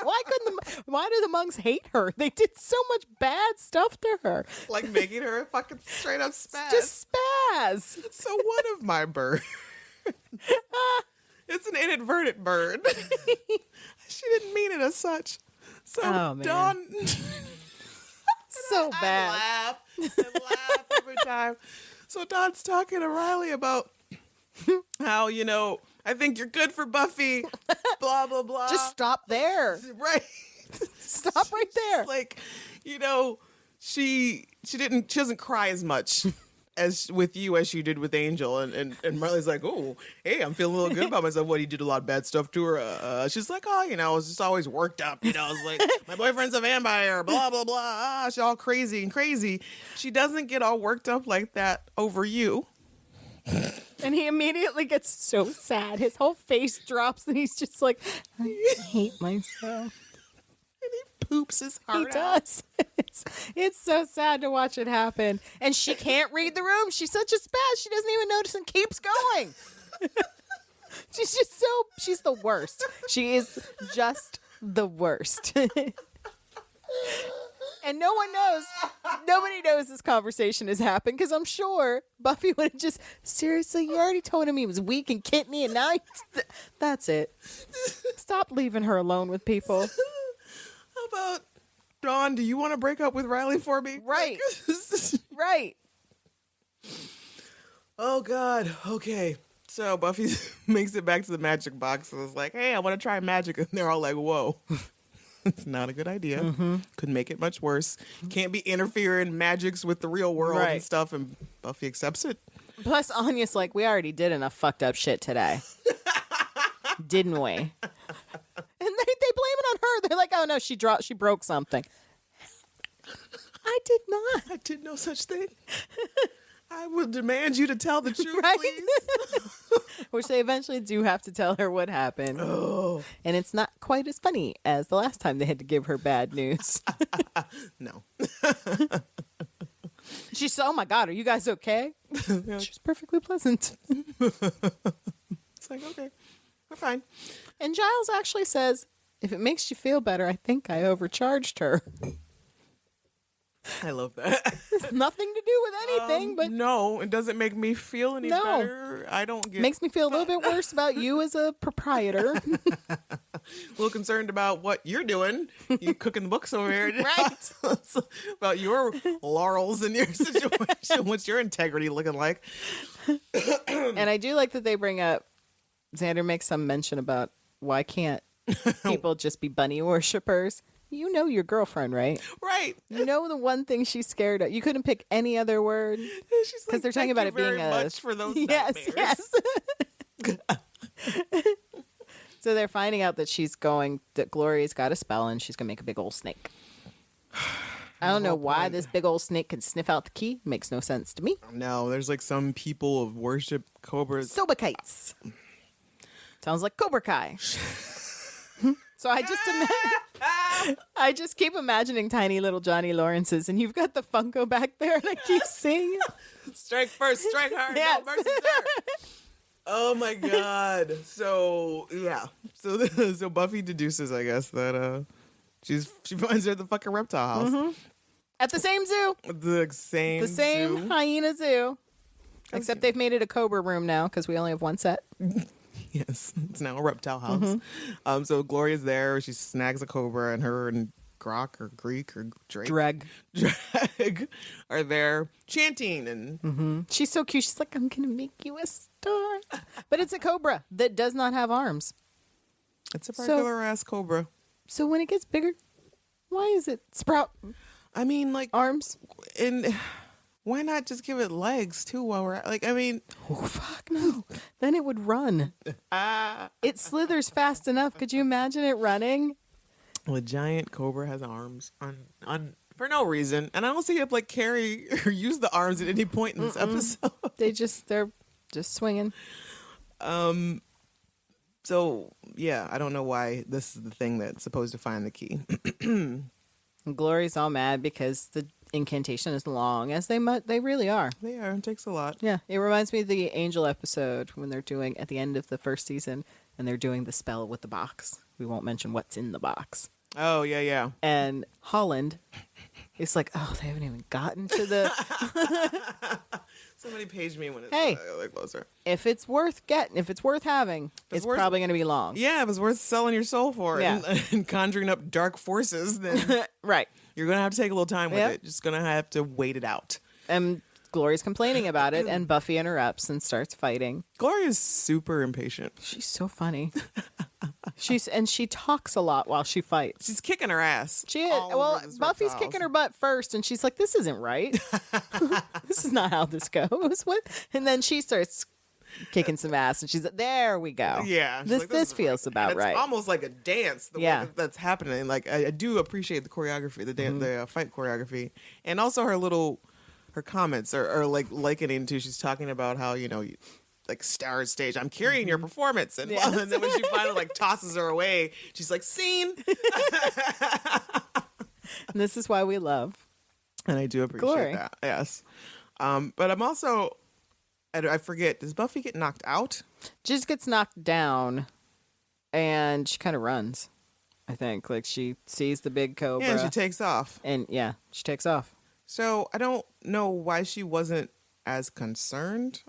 Why do the monks hate her? They did so much bad stuff to her. Like making her a fucking straight up spaz. Just spaz. So one of my birds, it's an inadvertent bird. She didn't mean it as such. So Dawn, so bad. I laugh every time. So Dawn's talking to Riley about how, I think you're good for Buffy, blah, blah, blah. Just stop there. Right. Stop right there. Like, she doesn't cry as much as with you as she did with Angel. And Marley's like, oh, hey, I'm feeling a little good about myself. What, he did a lot of bad stuff to her. She's like, oh, I was just always worked up. I was like, my boyfriend's a vampire, blah, blah, blah. She's all crazy and crazy. She doesn't get all worked up like that over you. And he immediately gets so sad. His whole face drops and he's just like, I hate myself. And he poops his heart He does. It's so sad to watch it happen. And she can't read the room. She's such a spaz. She doesn't even notice and keeps going. She's the worst. She is just the worst. And no one knows. Nobody knows this conversation has happened because I'm sure Buffy would have just, seriously, you already told him he was weak and kidney and now that's it. Stop leaving her alone with people. How about, Dawn, do you want to break up with Riley for me? Right. Right. Oh, God. Okay. So Buffy makes it back to the magic box and is like, hey, I want to try magic. And they're all like, whoa. It's not a good idea. Mm-hmm. Could make it much worse. Can't be interfering magics with the real world and stuff. And Buffy accepts it. Plus, Anya's like, we already did enough fucked up shit today. Didn't we? And they blame it on her. They're like, oh no, she broke something. I did not. I did no such thing. I will demand you to tell the truth, right? please. Which they eventually do have to tell her what happened. Oh. And it's not quite as funny as the last time they had to give her bad news. No. She's oh my God, are you guys okay? Yeah. She was perfectly pleasant. It's like, okay, we're fine. And Giles actually says, if it makes you feel better, I think I overcharged her. I love that. It's nothing to do with anything, but no, it doesn't make me feel any better. I don't get. Makes me feel a little bit worse about you as a proprietor. A little concerned about what you're doing. You cooking the books over here, right? About your laurels and your situation. What's your integrity looking like? And I do like that they bring up. Xander makes some mention about why can't people just be bunny worshippers. You know your girlfriend, right? Right. You know the one thing she's scared of. You couldn't pick any other word. She's like, they're talking about it being much for those yes. So they're finding out that Gloria's got a spell and she's gonna make a big old snake. I don't know why this big old snake can sniff out the key. Makes no sense to me. No, there's like some people of worship cobras. Sobakites. Sounds like Cobra Kai. So I just keep imagining tiny little Johnny Lawrence's, and you've got the Funko back there, and I keep seeing Strike first, strike hard, yes. no mercy there. Oh my God. So yeah. So Buffy deduces, I guess, that she finds her at the fucking reptile house. Mm-hmm. At the same zoo. The same hyena zoo. Except they've made it a Cobra room now because we only have one set. Yes, it's now a reptile house. So Gloria's there. She snags a cobra, and her and Grok or Greek or Drake Drag are there chanting, and She's so cute. She's like, I'm gonna make you a star, but it's a cobra that does not have arms. it's a regular ass cobra. So when it gets bigger, why is it sprout I mean, like, arms? and why not just give it legs too? While we're like, I mean, Oh fuck no! Then it would run. It slithers fast enough. Could you imagine it running? a giant cobra has arms on for no reason, and I don't see it like carry or use the arms at any point in this episode. They're just swinging. So yeah, I don't know why this is the thing that's supposed to find the key. And Glory's all mad because the incantation is long, as they really are. They are. It takes a lot. Yeah, it reminds me of the Angel episode when they're doing at the end of the first season, and they're doing the spell with the box. We won't mention what's in the box. Oh yeah. And Holland is like, oh, they haven't even gotten to the. Somebody page me when it's closer. If it's worth having, it's probably going to be long. Yeah, if it's worth selling your soul for and conjuring up dark forces, then Right. you're gonna have to take a little time with it. Just gonna have to wait it out. And Glory's complaining about it, and Buffy interrupts and starts fighting. Gloria's super impatient. She's so funny. She talks a lot while she fights. She's kicking her ass. She is. all Well, over this Buffy's reptiles. kicking her butt first, and she's like, "This isn't right. This is not how this goes." And then she starts kicking some ass, and she's like, "There we go. Yeah, she's this like, this is feels right." about And right." It's almost like a dance. The way that's happening. Like I do appreciate the choreography, the fight choreography, and also her comments are like likening to. She's talking about how like star stage. I'm carrying your performance, and, and then when she finally like tosses her away, she's like, "Scene." And this is why we love. And I do appreciate Glory. that. Yes, but I'm also. I forget. Does Buffy get knocked out? She just gets knocked down, and she kind of runs. I think like she sees the big cobra, Yeah, and she takes off. and she takes off. So I don't know why she wasn't as concerned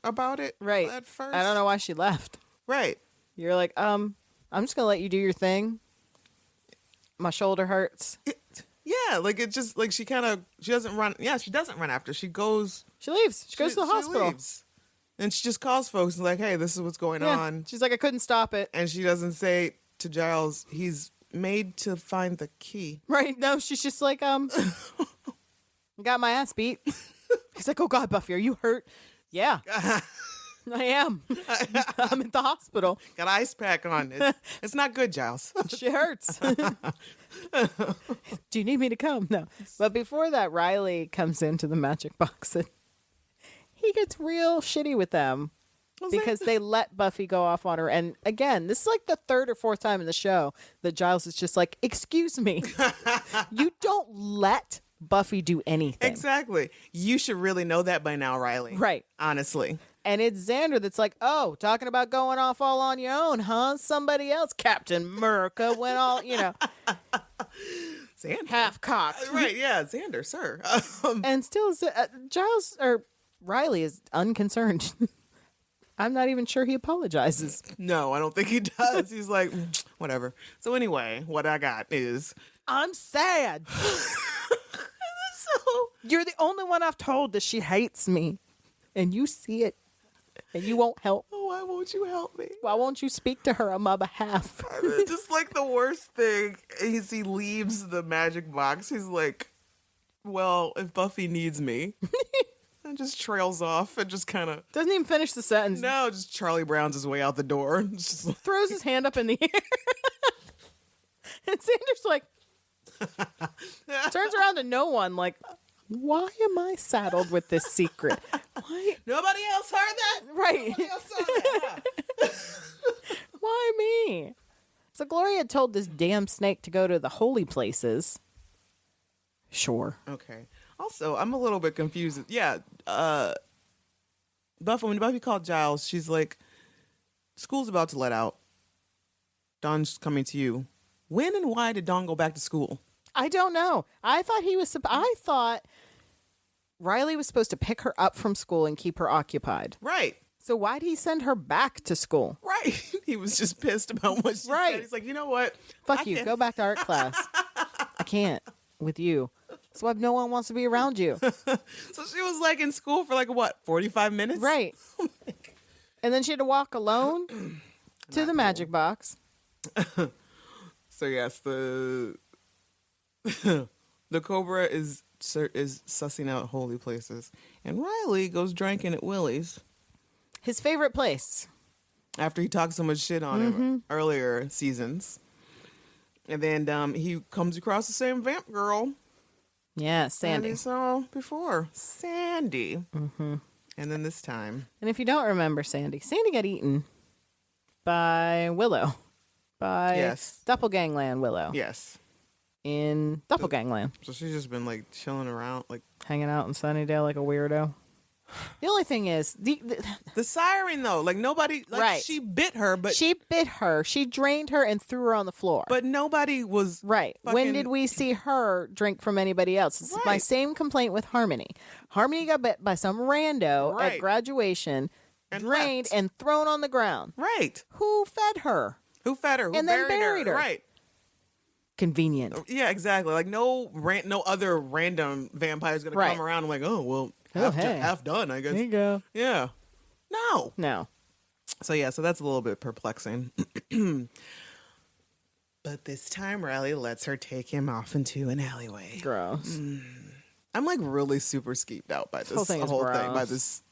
about it Right. at first. I don't know why she left. Right. You're like, I'm just gonna let you do your thing. My shoulder hurts. Yeah, like it just like she doesn't run. Yeah, she doesn't run after. She goes. She leaves. She goes to the hospital. Leaves. And she just calls folks and like, hey, this is what's going on. She's like, I couldn't stop it. And she doesn't say to Giles, he's made to find the key. Right? No, she's just like, got my ass beat. He's like, oh God, Buffy, are you hurt? Yeah, I am. I'm at the hospital. Got an ice pack on. It's not good, Giles. She hurts. Do you need me to come? No. But before that, Riley comes into the magic box and he gets real shitty with them because they let Buffy go off on her. And again, this is like the third or fourth time in the show that Giles is just like, excuse me, you don't let Buffy do anything. Exactly. You should really know that by now, Riley. Right. Honestly. And it's Xander that's like, oh, talking about going off all on your own, huh? Somebody else, Captain America, went all, Xander. half cocked. Right, yeah, Xander, sir. And still, Giles or Riley is unconcerned. I'm not even sure he apologizes. No, I don't think he does. He's like, whatever. So anyway, what I got is I'm sad. so You're the only one I've told that she hates me. And you see it. And you won't help. why won't you help me? Why won't you speak to her on my behalf? Just like the worst thing is he leaves the magic box. He's like, well, if Buffy needs me. And just trails off and just kind of Doesn't even finish the sentence. no, just Charlie Brown's his way out the door. Just like, Throws his hand up in the air. And Xander's like, turns around to no one like, why am I saddled with this secret? Why? nobody else heard that. Right. Nobody else saw that. Huh? Why me? So Gloria had told this damn snake to go to the holy places. Sure. Okay. Also, I'm a little bit confused. Yeah, Buffy, when Buffy called Giles, she's like, school's about to let out. Dawn's coming to you. When and why did Dawn go back to school? I don't know. I thought he was. I thought Riley was supposed to pick her up from school and keep her occupied. Right. So why'd he send her back to school? Right. He was just pissed about what she said. He's like, you know what? Fuck you. Go back to art class. I can't with you. That's why no one wants to be around you. So she was like in school for like what, 45 minutes? Right. And then she had to walk alone to the magic box. So yes, the Cobra is sussing out holy places, and Riley goes drinking at Willie's. His favorite place. After he talked so much shit on him earlier seasons. And then he comes across the same vamp girl. Yeah, Sandy. That he saw before. Sandy. Mm-hmm. And then this time. And if you don't remember Sandy got eaten by Willow. By Doppelgangland Willow. Yes. In Doppelgangland. So she's just been like chilling around, like hanging out in Sunnydale like a weirdo. The only thing is the siren though, like nobody, like right. She bit her, but she bit her. She drained her and threw her on the floor. But nobody was right. When did we see her drink from anybody else? It's my same complaint with Harmony. Harmony got bit by some rando at graduation, and drained and thrown on the ground. Right. Who fed her? Who fed her? Who and then buried her? Right. Convenient. Yeah, exactly. Like no other random vampire's gonna come around and like, oh well. Half done, I guess. There you go. Yeah. No. So that's a little bit perplexing. But this time Riley lets her take him off into an alleyway. Gross. I'm like really super skeeved out by this whole thing, by this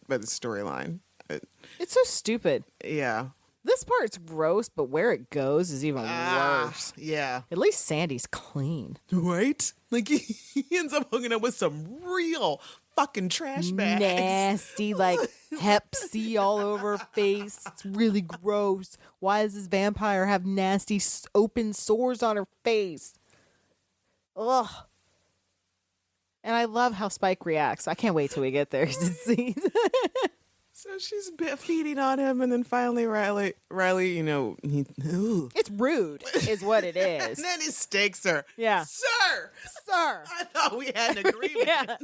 storyline. It's so stupid. Yeah. This part's gross, but where it goes is even worse. Yeah. At least Sandy's clean. Right? Like he ends up hooking up with some real fucking trash bags. Nasty, like Hep C all over her face. It's really gross. Why does this vampire have nasty open sores on her face? Ugh. And I love how Spike reacts. I can't wait till we get there. So she's feeding on him, and then finally Riley, it's rude, is what it is. And then he stakes her. Yeah, sir. I thought we had an agreement. Yeah.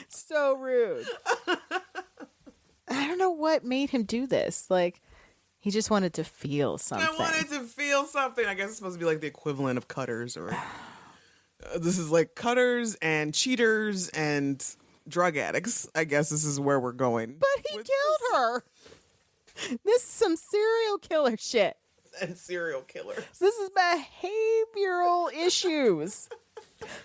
So rude. I don't know what made him do this. Like, he just wanted to feel something. I wanted to feel something. I guess it's supposed to be like the equivalent of cutters, or this is like cutters and cheaters and drug addicts. I guess this is where we're going. But he killed her. This is some serial killer shit. And serial killers. This is behavioral issues.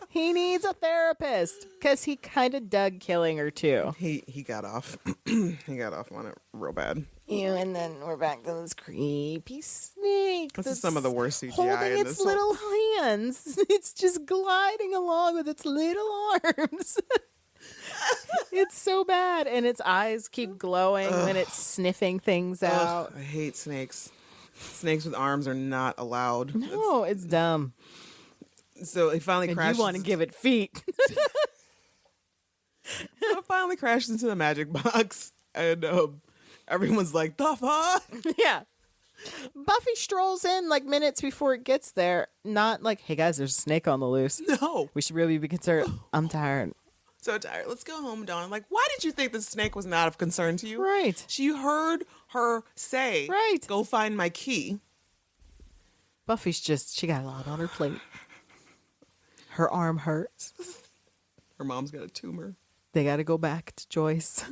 He needs a therapist because he kind of dug killing her too. He got off. He got off on it real bad. And then we're back to this creepy snake. This is some of the worst CGI holding in its little hands. It's just gliding along with its little arms. It's so bad, and its eyes keep glowing when it's sniffing things out. I hate snakes. Snakes with arms are not allowed. No, it's dumb. So he finally crashes. You want to give it feet. So it finally crashes into the magic box, and everyone's like, "The fuck?" Yeah. Buffy strolls in like minutes before it gets there. Not like, "Hey guys, there's a snake on the loose. No, we should really be concerned." I'm tired. So tired. Let's go home, Dawn. I'm like, why did you think the snake was not of concern to you? Right. She heard her say, "Right, go find my key." Buffy's she got a lot on her plate. Her arm hurts. Her mom's got a tumor. They got to go back to Joyce.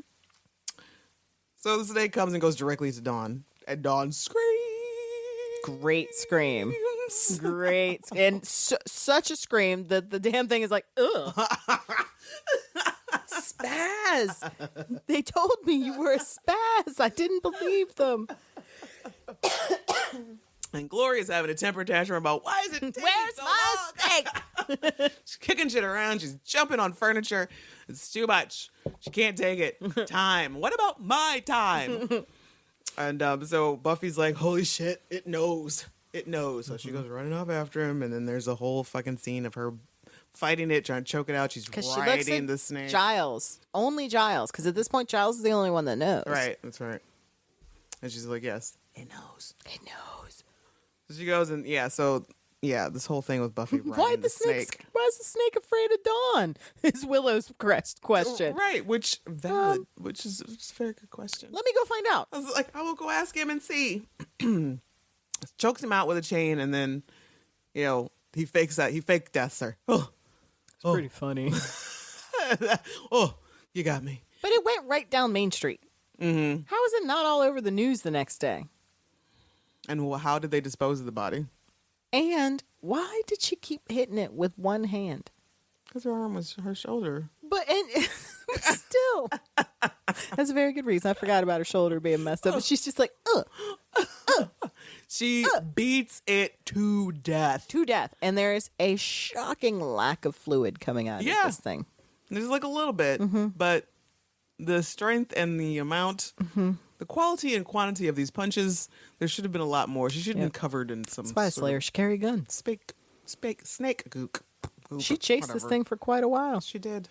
So the snake comes and goes directly to Dawn. And Dawn screams. Great scream. Great. And such a scream that the damn thing is like, ugh. Spaz. They told me you were a spaz. I didn't believe them. And Gloria's having a temper tantrum about why is it taking Where's so my long? Snake? She's kicking shit around. She's jumping on furniture. It's too much. She can't take it. Time. What about my time? And so Buffy's like, holy shit, it knows. It knows. So she goes running off after him, and then there's a whole fucking scene of her fighting it, trying to choke it out. She's riding the snake. Giles. Only Giles. Because at this point, Giles is the only one that knows. Right. That's right. And she's like, yes, it knows. It knows. So she goes and, yeah, so, Yeah, this whole thing with Buffy riding Why the snake. Why is the snake afraid of Dawn? Is Willow's question. Right, which is a very good question. Let me go find out. I was like, I will go ask him and see. Chokes him out with a chain, and then, he fakes deaths her. Oh, It's pretty funny. oh, you got me. But it went right down Main Street. Mm-hmm. How is it not all over the news the next day? And how did they dispose of the body? And why did she keep hitting it with one hand? Because her arm was her shoulder. But still, that's a very good reason. I forgot about her shoulder being messed up. But she's just like, She beats it to death. to death. And there is a shocking lack of fluid coming out of this thing. There's like a little bit, but the strength and the amount, the quality and quantity of these punches, there should have been a lot more. She should have been covered in some Spy Slayer. She carry guns. snake gook. She chased this thing for quite a while. She did.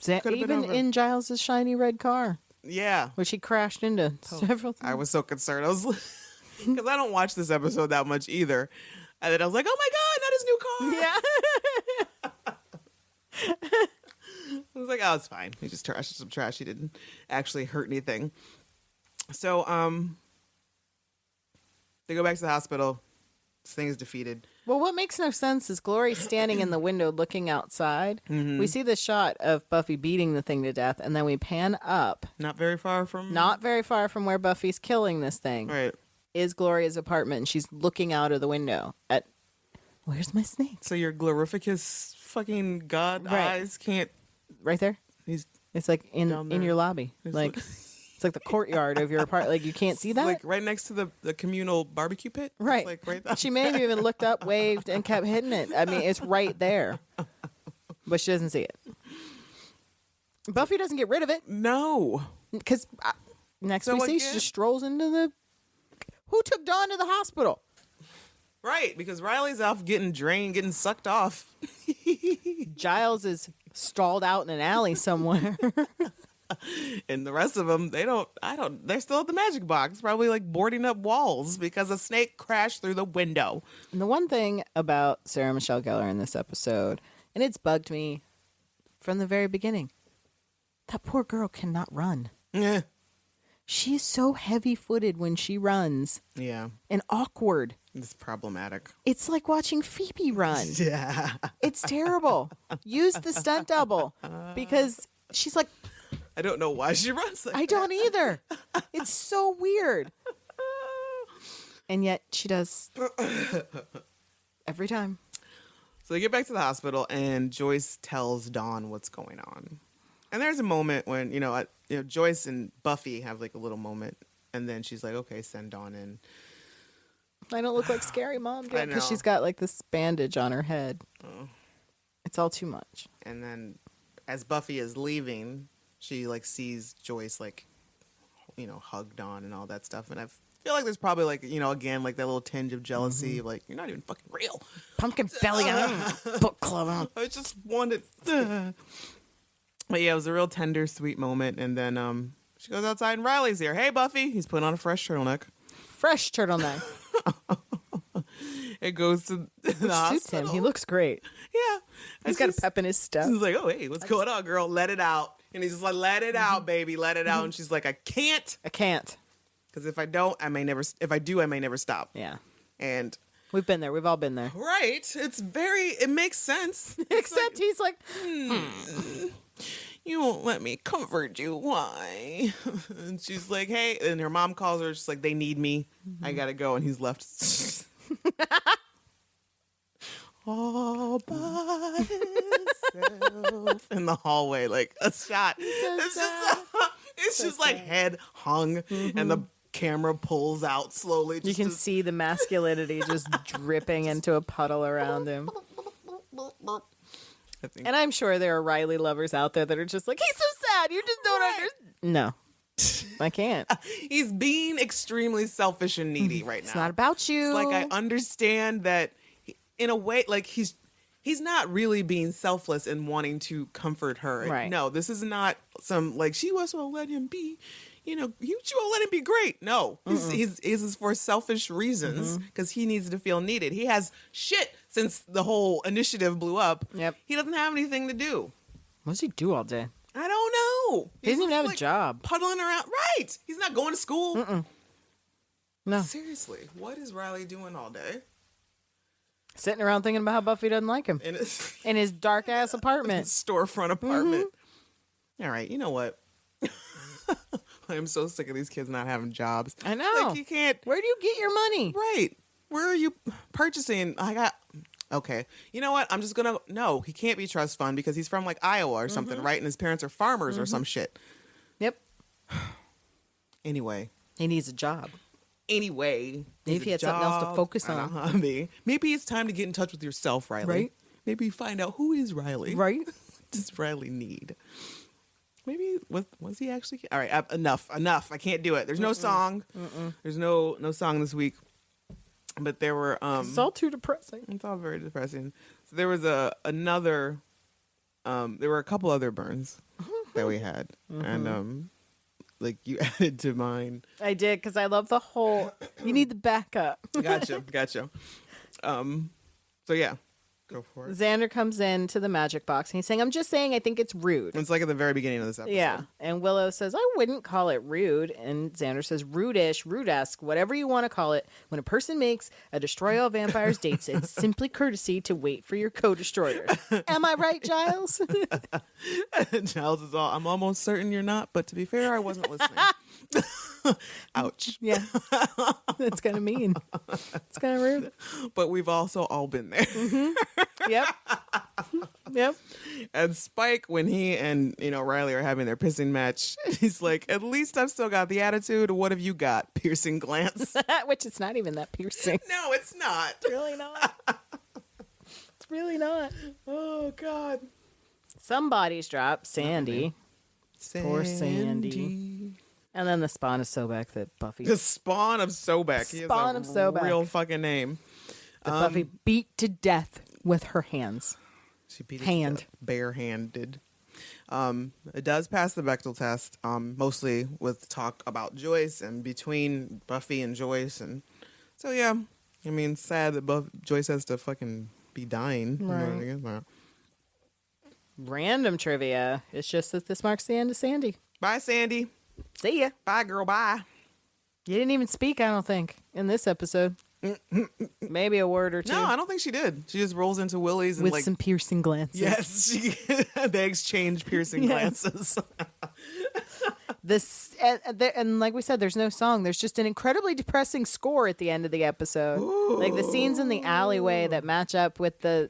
Even in Giles' shiny red car, Yeah. which he crashed into several times. I was so concerned. I was because I don't watch this episode that much either. And then I was like, oh my God, not his new car. Yeah. I was like, oh, it's fine. He just trashed some trash. He didn't actually hurt anything. So, they go back to the hospital. This thing is defeated. Well, what makes no sense is Glory's standing in the window looking outside. Mm-hmm. We see the shot of Buffy beating the thing to death, and then we pan up. Not very far from where Buffy's killing this thing. Right. Is Gloria's apartment, and she's looking out of the window at, where's my snake? So your glorificus fucking god eyes can't. Right there. It's like in your lobby. It's like the courtyard of your apartment. Like you can't see that. Like right next to the communal barbecue pit. Right. It's like right there. She may have even looked up, waved, and kept hitting it. I mean, it's right there. But she doesn't see it. Buffy doesn't get rid of it. No. Because she just strolls into the... Who took Dawn to the hospital? Right, because Riley's off getting drained, getting sucked off. Giles is stalled out in an alley somewhere. And the rest of them, they're still at the magic box, probably like boarding up walls because a snake crashed through the window. And the one thing about Sarah Michelle Gellar in this episode, and it's bugged me from the very beginning, that poor girl cannot run. Yeah. She's so heavy-footed when she runs. Yeah. And awkward. It's problematic. It's like watching Phoebe run. Yeah. It's terrible. Use the stunt double because she's like... I don't know why she runs like I don't either. It's so weird. And yet she does every time. So they get back to the hospital and Joyce tells Dawn what's going on. And there's a moment when, Joyce and Buffy have like a little moment. And then she's like, okay, send Dawn in. I don't look like Scary Mom I because know. she's got like this bandage on her head. Oh. It's all too much. And then as Buffy is leaving, she like sees Joyce like, hug Dawn and all that stuff. And I feel like there's probably like, again, like that little tinge of jealousy of like, you're not even fucking real. Pumpkin belly on, book club on. I just wanted. But yeah, it was a real tender, sweet moment. And then she goes outside and Riley's here. Hey, Buffy. He's putting on a fresh turtleneck. Fresh turtleneck. It goes to the Suits hospital. him. He looks great. Yeah. He's got a pep in his step. He's like, oh, hey, what's going on, girl? Let it out. And he's just like, let it out, baby. Let it out. And she's like, I can't. Because if I don't, I may never. If I do, I may never stop. Yeah. And we've been there. We've all been there. right. It makes sense. Except he's like, you won't let me comfort you. Why? And she's like, hey. And her mom calls her. She's like, they need me. I got to go. And he's left all by himself in the hallway. Like a shot. It's just like head hung and the camera pulls out slowly. you can see the masculinity just dripping into a puddle around him. And I'm sure there are Riley lovers out there that are just like, he's so sad. You just don't understand. No, I can't. He's being extremely selfish and needy right now. It's not about you. It's like I understand that in a way, like he's not really being selfless and wanting to comfort her. Right. No, this is not some like she was going to let him be, you won't let him be great. No, he's is for selfish reasons because he needs to feel needed. He has shit since the whole initiative blew up. Yep. He doesn't have anything to do. What does he do all day? I don't know. He doesn't even have a job. Puddling around. Right. He's not going to school. No. Seriously, what is Riley doing all day? Sitting around thinking about how Buffy doesn't like him. In his dark ass apartment. Storefront apartment. All right, you know what? I am so sick of these kids not having jobs. I know. Like, you can't. Where do you get your money? Right. Where are you purchasing? Okay. You know what? I'm just going to. No, he can't be trust fund because he's from like Iowa or something, right? And his parents are farmers or some shit. Yep. Anyway. He needs a job. Maybe he had something else to focus on. Maybe it's time to get in touch with yourself, Riley. Right. Maybe find out who is Riley. Right. Does Riley need? Maybe was he actually? All right, enough. I can't do it. There's no song. There's no song this week. But there were it's all too depressing. It's all very depressing. So there was another. There were a couple other burns that we had, and like you added to mine. I did because I love the whole. You need the backup. Gotcha. So yeah. Go for it. Xander comes into the magic box and he's saying, I'm just saying I think it's rude. It's like at the very beginning of this episode. Yeah. And Willow says, I wouldn't call it rude. And Xander says, rude-ish, rude-esque, whatever you want to call it. When a person makes a destroy all vampires dates, it's simply courtesy to wait for your co-destroyers. Am I right, Giles? Giles is all, I'm almost certain you're not, but to be fair, I wasn't listening. Ouch. Yeah. That's kind of mean. It's kind of rude. But we've also all been there. Yep. And Spike, when he and Riley are having their pissing match, he's like, at least I've still got the attitude. What have you got? Piercing glance. Which it's not even that piercing. No, it's not. It's really not. It's really not. Oh, God. Some bodies drop. Sandy. Poor Sandy. And then the spawn of Sobek that Buffy. The spawn of Sobek. Spawn of Sobek. Real fucking name. That Buffy beat to death with her hands. She beat it barehanded. It does pass the Bechdel test, mostly with talk about Joyce and between Buffy and Joyce. And so, yeah, I mean, sad that Joyce has to fucking be dying. Right. Random trivia. It's just that this marks the end of Sandy. Bye, Sandy. See ya. Bye, girl. Bye. You didn't even speak, I don't think, in this episode. Maybe a word or two. No, I don't think she did. She just rolls into Willie's and with some piercing glances. Yes, they exchange piercing glances. And like we said, there's no song. There's just an incredibly depressing score at the end of the episode. Ooh. Like the scenes in the alleyway that match up with the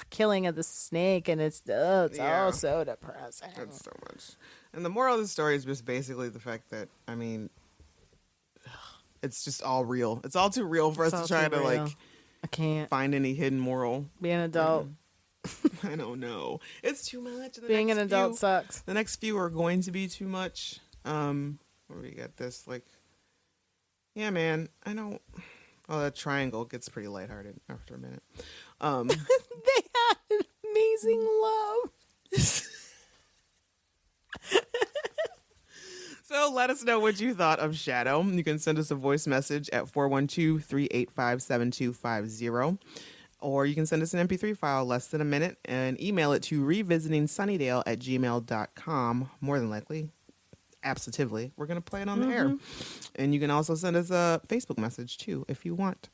killing of the snake, and it's all so depressing. That's so much. And the moral of the story is just basically the fact that, I mean, it's just all real. It's all too real for us to try to I can't find any hidden moral. Be an adult. I don't know. It's too much. Being an adult sucks. The next few are going to be too much. Where we got this, yeah, man. I don't. Oh, that triangle gets pretty lighthearted after a minute. They had amazing love. So let us know what you thought of Shadow. You can send us a voice message at 412-385-7250. Or you can send us an MP3 file less than a minute and email it to revisitingsunnydale@gmail.com. More than likely, absolutely, we're going to play it on the air. And you can also send us a Facebook message too if you want.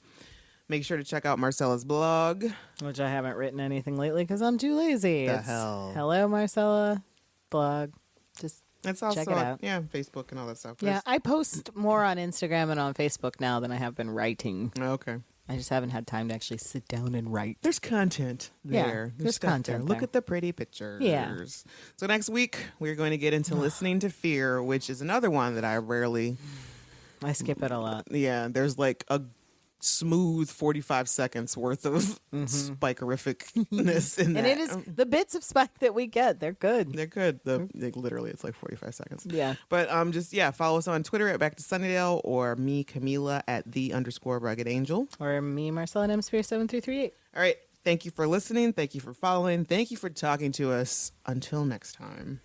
Make sure to check out Marcella's blog. Which I haven't written anything lately because I'm too lazy. The hell. Hello, Marcella blog. Just it's also check it out. Yeah, Facebook and all that stuff. Yeah, I post more on Instagram and on Facebook now than I have been writing. Okay. I just haven't had time to actually sit down and write. There's content there. Yeah, there's content there. Look at the pretty pictures. Yeah. So next week, we're going to get into Listening to Fear, which is another one that I skip it a lot. Yeah, there's like a smooth 45 seconds worth of spikerificness in that. And it is the bits of Spike that we get. They're good. They're good. Literally, it's like 45 seconds. Yeah. But follow us on Twitter at Back to Sunnydale or me, Camila, at _Rugged Angel. Or me, Marcella, at Msphere7338. All right. Thank you for listening. Thank you for following. Thank you for talking to us. Until next time.